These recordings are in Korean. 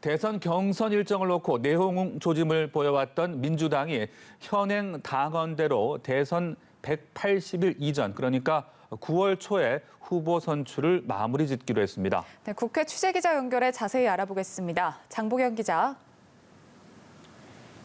대선 경선 일정을 놓고 내홍 조짐을 보여왔던 민주당이 현행 당헌대로 대선 180일 이전, 그러니까 9월 초에 후보 선출을 마무리 짓기로 했습니다. 네, 국회 취재기자 연결해 자세히 알아보겠습니다. 장보경 기자.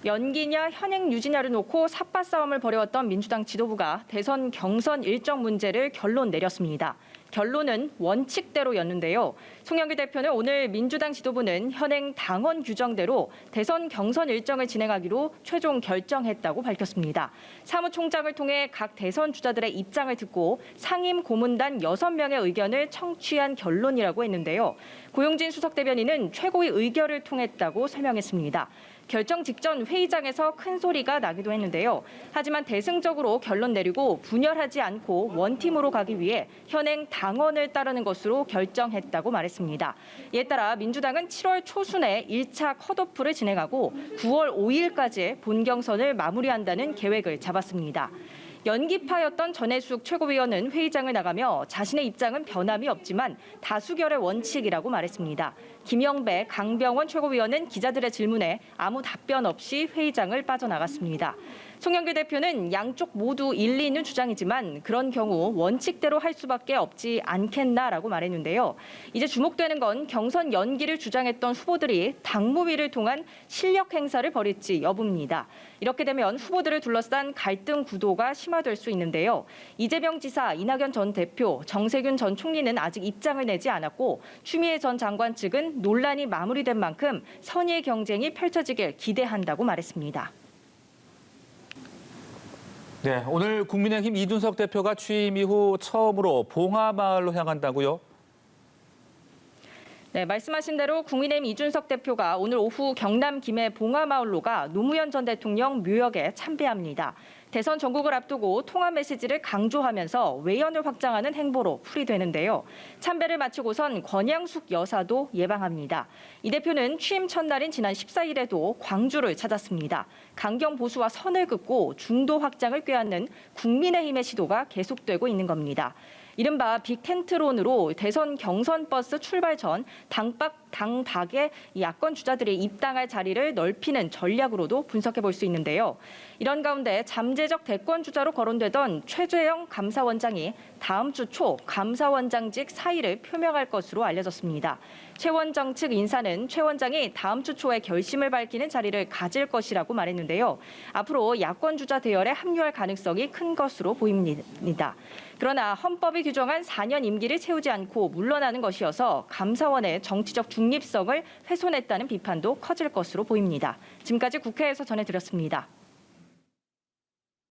연기냐 현행 유지냐를 놓고 삿바 싸움을 벌여왔던 민주당 지도부가 대선 경선 일정 문제를 결론 내렸습니다. 결론은 원칙대로였는데요. 송영길 대표는 오늘 민주당 지도부는 현행 당헌 규정대로 대선 경선 일정을 진행하기로 최종 결정했다고 밝혔습니다. 사무총장을 통해 각 대선 주자들의 입장을 듣고 상임 고문단 6명의 의견을 청취한 결론이라고 했는데요. 고용진 수석 대변인은 최고의 의결을 통했다고 설명했습니다. 결정 직전 회의장에서 큰 소리가 나기도 했는데요. 하지만 대승적으로 결론 내리고 분열하지 않고 원팀으로 가기 위해 현행 당헌을 따르는 것으로 결정했다고 말했습니다. 이에 따라 민주당은 7월 초순에 1차 컷오프를 진행하고 9월 5일까지 본경선을 마무리한다는 계획을 잡았습니다. 연기파였던 전해숙 최고위원은 회의장을 나가며 자신의 입장은 변함이 없지만 다수결의 원칙이라고 말했습니다. 김영배, 강병원 최고위원은 기자들의 질문에 아무 답변 없이 회의장을 빠져나갔습니다. 송영길 대표는 양쪽 모두 일리 있는 주장이지만 그런 경우 원칙대로 할 수밖에 없지 않겠나라고 말했는데요. 이제 주목되는 건 경선 연기를 주장했던 후보들이 당무위를 통한 실력 행사를 벌일지 여부입니다. 이렇게 되면 후보들을 둘러싼 갈등 구도가 심화될 수 있는데요. 이재명 지사, 이낙연 전 대표, 정세균 전 총리는 아직 입장을 내지 않았고 추미애 전 장관 측은 논란이 마무리된 만큼 선의의 경쟁이 펼쳐지길 기대한다고 말했습니다. 네, 오늘 국민의힘 이준석 대표가 취임 이후 처음으로 봉하마을로 향한다고요? 네, 말씀하신 대로 국민의힘 이준석 대표가 오늘 오후 경남 김해 봉하마을로가 노무현 전 대통령 묘역에 참배합니다. 대선 전국을 앞두고 통합 메시지를 강조하면서 외연을 확장하는 행보로 풀이되는데요. 참배를 마치고선 권양숙 여사도 예방합니다. 이 대표는 취임 첫날인 지난 14일에도 광주를 찾았습니다. 강경 보수와 선을 긋고 중도 확장을 꾀하는 국민의힘의 시도가 계속되고 있는 겁니다. 이른바 빅텐트론으로 대선 경선 버스 출발 전 당박의 야권 주자들이 입당할 자리를 넓히는 전략으로도 분석해 볼 수 있는데요. 이런 가운데 잠재적 대권 주자로 거론되던 최재형 감사원장이 다음 주 초 감사원장직 사의를 표명할 것으로 알려졌습니다. 최 원장 측 인사는 최 원장이 다음 주 초에 결심을 밝히는 자리를 가질 것이라고 말했는데요. 앞으로 야권 주자 대열에 합류할 가능성이 큰 것으로 보입니다. 그러나 헌법이 규정한 4년 임기를 채우지 않고 물러나는 것이어서 감사원의 정치적 중립성을 훼손했다는 비판도 커질 것으로 보입니다. 지금까지 국회에서 전해드렸습니다.